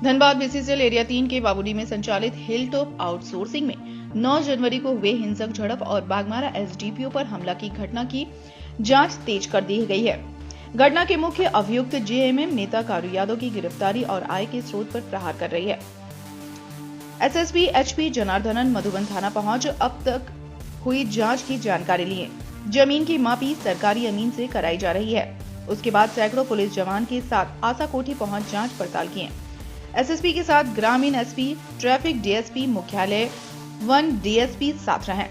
Dhanbad BCCL area 3 के बाबूडी में संचालित हिलटॉप आउटसोर्सिंग में 9 जनवरी को हुए हिंसक झड़प और बागमारा एसडीपीओ पर हमला की घटना की जांच तेज कर दी गई है। घटना के मुख्य अभियुक्त जेएमएम नेता कारू यादव की गिरफ्तारी और आय के स्रोत पर प्रहार कर रही है। एसएसपी एचपी जनार्दनन मधुबन थाना पहुंच अब तक हुई जांच की जानकारी लिए। जमीन की मापी सरकारी अमीन से कराई जा रही है। उसके बाद सैकड़ों पुलिस जवान के साथ आसा कोठी पहुंच जांच पड़ताल किए। एसएसपी के साथ ग्रामीण एसपी, ट्रैफिक डीएसपी, मुख्यालय 1 डीएसपी साथ रहे।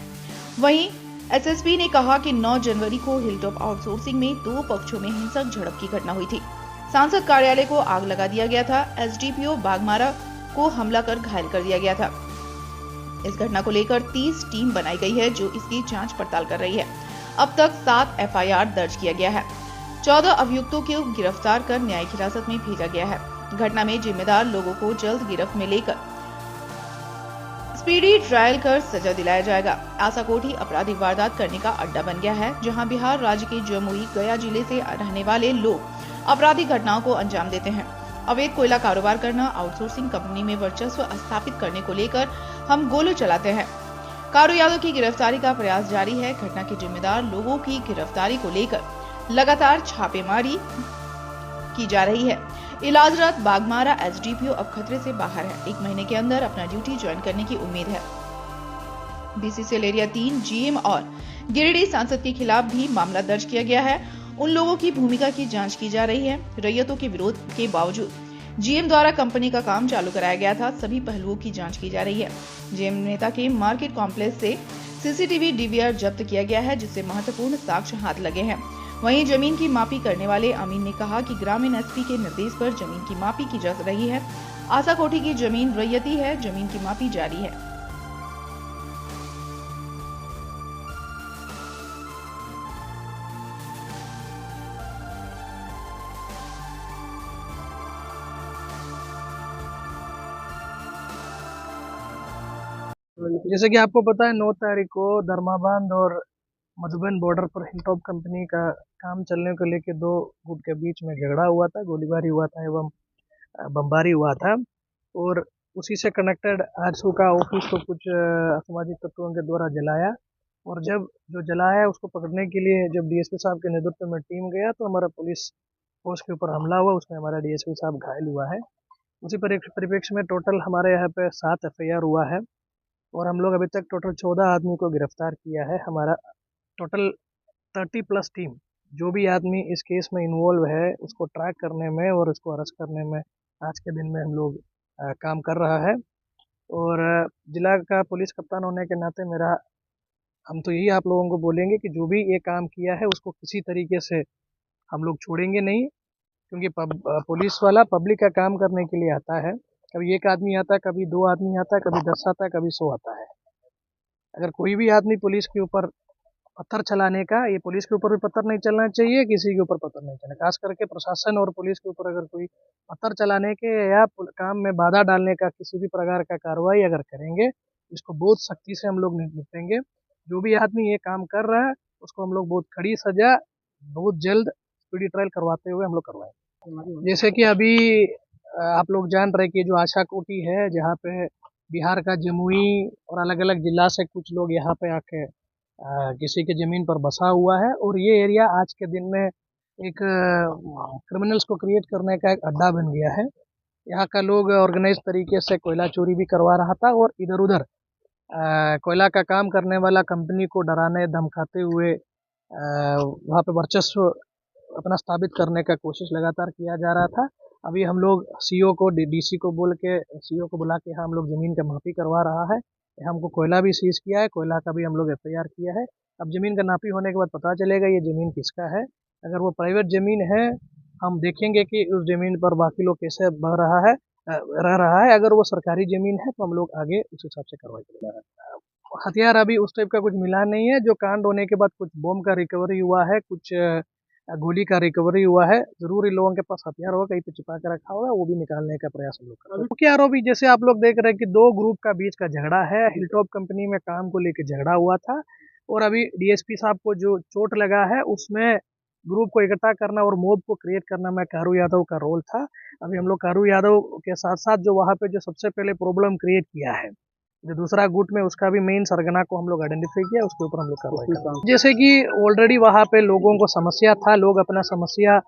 वहीं एसएसपी ने कहा कि 9 जनवरी को हिलटॉप आउटसोर्सिंग में 2 पक्षों में हिंसक झड़प की घटना हुई थी। सांसद कार्यालय को आग लगा दिया गया था। एसडीपीओ बागमारा को हमला कर घायल कर दिया गया था। इस घटना को लेकर 30 टीम बनाई गई है जो इसकी जांच पड़ताल कर रही है। अब तक 7 एफआईआर दर्ज किया गया है। 14 अभियुक्तों को गिरफ्तार कर न्यायिक हिरासत में भेजा गया है। घटना में जिम्मेदार लोगों को जल्द गिरफ्त में लेकर स्पीडी ट्रायल कर सजा दिलाया जाएगा। आसा कोठी आपराधिक वारदात करने का अड्डा बन गया है, जहां बिहार राज्य के जमुई, गया जिले से रहने वाले लोग आपराधिक घटनाओं को अंजाम देते हैं। अवैध कोयला कारोबार करना, आउटसोर्सिंग कंपनी में वर्चस्व स्थापित करने को लेकर हम गोले चलाते हैं। कारू यादव की गिरफ्तारी का प्रयास जारी है। घटना के जिम्मेदार लोगों की गिरफ्तारी को लेकर लगातार छापेमारी की जा रही है। इलाजरत बागमारा एसडीपीओ अब खतरे से बाहर है। 1 महीने के अंदर अपना ड्यूटी ज्वाइन करने की उम्मीद है। बीसीसीएल एरिया 3 जीएम और गिरिडीह सांसद के खिलाफ भी मामला दर्ज किया गया है। उन लोगों की भूमिका की जांच की जा रही है। रैयतों के विरोध के बावजूद जीएम द्वारा कंपनी का काम चालू कराया गया था। सभी पहलुओं की जांच की जा रही है। जीएम नेता के मार्केट कॉम्प्लेक्स से सीसीटीवी डीवीआर जब्त किया गया है, जिससे महत्वपूर्ण साक्ष्य हाथ लगे हैं। वहीं जमीन की मापी करने वाले अमीन ने कहा कि ग्रामीण एसपी के निर्देश पर जमीन की मापी की जा रही है। आसा कोठी की जमीन रैयती है। जमीन की मापी जारी है। जैसे कि आपको पता है 9 तारीख को धर्माबांध और मधुबन बॉर्डर पर हिलटॉप कंपनी का काम चलने को लेकर 2 गुट के बीच में झगड़ा हुआ था, गोलीबारी हुआ था एवं बमबारी हुआ था। और उसी से कनेक्टेड आरसू का ऑफिस को कुछ असामाजिक तत्वों के द्वारा जलाया। और जब जो जलाया उसको पकड़ने के लिए जब डीएसपी साहब के नेतृत्व में टीम गया तो हमारा पुलिस फोर्स के ऊपर हमला हुआ, उसमें हमारा डीएसपी साहब घायल हुआ है। उसी परिप्रेक्ष्य में टोटल हमारे यहाँ पे 7 एफआईआर हुआ है और हम लोग अभी तक टोटल 14 आदमी को गिरफ्तार किया है। हमारा टोटल 30+ टीम जो भी आदमी इस केस में इन्वॉल्व है उसको ट्रैक करने में और उसको अरेस्ट करने में आज के दिन में हम लोग काम कर रहा है। और जिला का पुलिस कप्तान होने के नाते मेरा हम तो यही आप लोगों को बोलेंगे कि जो भी ये काम किया है उसको किसी तरीके से हम लोग छोड़ेंगे नहीं, क्योंकि पुलिस वाला पब्लिक का काम करने के लिए आता है। कभी 1 आदमी आता है, कभी 2 आदमी आता है, कभी 10 आता है, कभी 100 आता है। अगर कोई भी आदमी पुलिस के ऊपर पत्थर चलाने का, ये पुलिस के ऊपर भी पत्थर नहीं चलना चाहिए, किसी के ऊपर पत्थर नहीं चलना, खास करके प्रशासन और पुलिस के ऊपर अगर कोई पत्थर चलाने के या काम में बाधा डालने का किसी भी प्रकार का कार्रवाई अगर करेंगे, इसको बहुत सख्ती से हम लोग निपटेंगे। जो भी आदमी ये काम कर रहा है उसको हम लोग बहुत कड़ी सजा बहुत जल्द स्पीडी ट्रायल करवाते हुए हम लोग करवाएंगे। जैसे कि अभी आप लोग जान रहे कि जो आशा कोठी है, जहाँ पे बिहार का जमुई और अलग अलग जिला से कुछ लोग यहाँ पे आके किसी के ज़मीन पर बसा हुआ है और ये एरिया आज के दिन में एक क्रिमिनल्स को क्रिएट करने का एक अड्डा बन गया है। यहाँ का लोग ऑर्गेनाइज तरीके से कोयला चोरी भी करवा रहा था और इधर-उधर कोयला का काम करने वाला कंपनी को डराने धमकाते हुए वहाँ पे वर्चस्व अपना स्थापित करने का कोशिश लगातार किया जा रहा था। अभी हम लोग सीओ को डीसी को बोल के सीओ को बुला के हम लोग ज़मीन का मापी करवा रहा है। हमको कोयला भी सीज किया है, कोयला का भी हम लोग एफआईआर किया है। अब ज़मीन का नापी होने के बाद पता चलेगा ये ज़मीन किसका है। अगर वो प्राइवेट ज़मीन है हम देखेंगे कि उस ज़मीन पर बाकी लोग कैसे रह रहा है। अगर वो सरकारी ज़मीन है तो हम लोग आगे उस हिसाब से कार्रवाई करेंगे। हथियार अभी उस टाइप का कुछ मिला नहीं है। जो कांड होने के बाद कुछ बम का रिकवरी हुआ है, कुछ गोली का रिकवरी हुआ है। जरूर इन लोगों के पास हथियार होगा, कहीं पे छिपा के रखा होगा, वो भी निकालने का प्रयास हम लोग कर रहे हैं। मुख्य आरोपी जैसे आप लोग देख रहे हैं कि 2 ग्रुप का बीच का झगड़ा है। हिलटॉप कंपनी में काम को लेकर झगड़ा हुआ था और अभी डीएसपी साहब को जो चोट लगा है उसमें ग्रुप को इकट्ठा करना और मोब को क्रिएट करना में कारू यादव का रोल था। अभी हम लोग कारू यादव के साथ साथ जो वहाँ पे जो सबसे पहले प्रॉब्लम क्रिएट किया है, जो दूसरा गुट में उसका भी मेन सरगना को हम लोग आइडेंटिफाई किया, उसके ऊपर हम लोग कार्रवाई कर रहे हैं। जैसे कि ऑलरेडी वहाँ पे लोगों को समस्या था, लोग अपना समस्या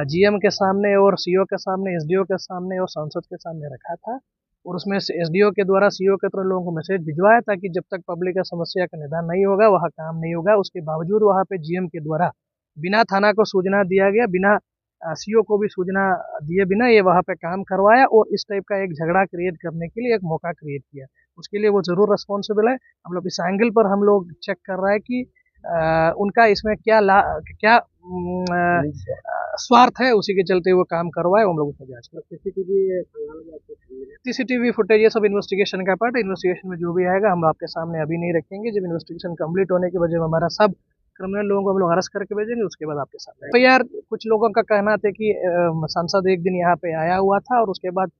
जीएम के सामने और सीओ के सामने, एसडीओ के सामने और सांसद के सामने रखा था, और उसमें एसडीओ के द्वारा सीओ के तरफ लोगों को मैसेज भिजवाया था कि जब तक पब्लिक का समस्या का निदान नहीं होगा वहाँ काम नहीं होगा। उसके बावजूद वहाँ पे जीएम के द्वारा बिना थाना को सूचना दिया गया, बिना सीओ को भी सूचना दिए बिना ये वहाँ पे काम करवाया और इस टाइप का एक झगड़ा क्रिएट करने के लिए एक मौका क्रिएट किया। उसके लिए वो जरूर रिस्पॉन्सिबल है। हम लोग इस एंगल पर हम लोग चेक कर रहे हैं कि उनका इसमें क्या स्वार्थ है, उसी के चलते वो काम करवाए, हम लोग उसमें जांच कर। सीसीटीवी फुटेज ये सब इन्वेस्टिगेशन का पार्ट है। इन्वेस्टिगेशन में जो भी आएगा हम आपके सामने अभी नहीं रखेंगे। जब इन्वेस्टिगेशन कंप्लीट होने के बाद जब हमारा सब क्रिमिनल लोगों को हम लोग अरेस्ट करके भेजेंगे, उसके बाद आपके सामने। तो यार कुछ लोगों का कहना था कि सांसद एक दिन यहाँ पे आया हुआ था और उसके बाद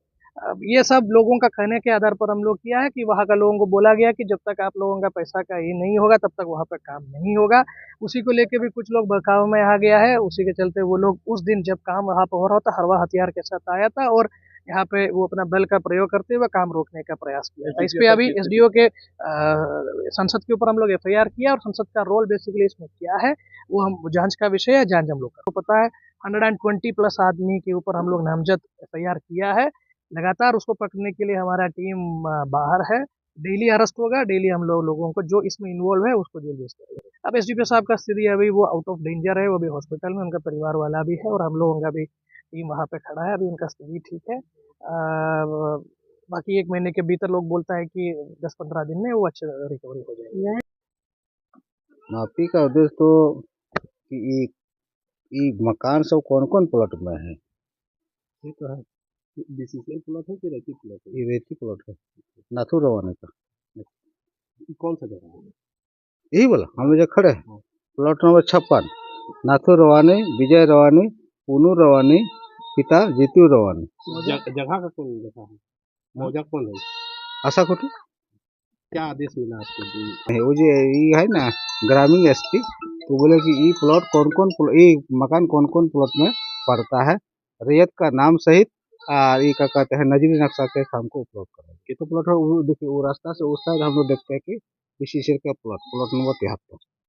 ये सब लोगों का कहने के आधार पर हम लोग किया है कि वहाँ का लोगों को बोला गया कि जब तक आप लोगों का पैसा का ये नहीं होगा तब तक वहाँ पे काम नहीं होगा। उसी को लेके भी कुछ लोग बहकाव में आ गया है। उसी के चलते वो लोग उस दिन जब काम वहाँ पे हो रहा था हरवा हथियार के साथ आया था और यहाँ पे वो अपना बल का प्रयोग करते हुए काम रोकने का प्रयास किया था। इस पे अभी एसडीओ के संसद के ऊपर हम लोग एफआईआर किया और संसद का रोल बेसिकली इसमें क्या है वो हम जांच का विषय है, जांच हम लोग को पता है। 120+ आदमी के ऊपर हम लोग नामजद एफआईआर किया है। लगातार उसको पकड़ने के लिए हमारा टीम बाहर है। डेली अरेस्ट होगा, डेली हम लोगों को जो इसमें इन्वॉल्व है उसको जेल भेजते रहेंगे। अब एसडीपीओ साहब का स्थिति अभी वो आउट ऑफ डेंजर है, वो अभी हॉस्पिटल में, उनका परिवार वाला भी है और हम लोगों का भी टीम वहाँ पे खड़ा है। अभी उनका स्थिति ठीक है। बाकी 1 महीने के भीतर लोग बोलता है कि 10-15 दिन में वो अच्छे रिकवरी हो जाएगी। माफी का उद्देश्य तो कि ई मकान सब कौन कौन प्लॉट में है? ये तो है बीसीसीएल प्लॉट है कि रेती प्लॉट है? ये रेती प्लॉट है नाथू रवानी का। कौन सा जगह है? यही बोला हम जो खड़े हैं प्लॉट नंबर 56, नाथू रवानी, विजय रवानी, पूनू रवानी, पिता जीतू रवानी। जगह का कौन जगह है? मौजा कौन है? आशा कोटी क्या आदेश मिला आपको? वो जो ये है ना ग्रामीण एसपी, तो बोले कि ये प्लॉट कौन कौन, ये मकान कौन कौन प्लॉट में पड़ता है, रैयत का नाम सहित ये क्या कहते हैं नजरी नक्शा के हमको उपलब्ध करा। ये तो प्लॉट है, देखिए वो रास्ता से उस साइड हम लोग देखते हैं कि बीसीसीएल का प्लॉट नंबर 73।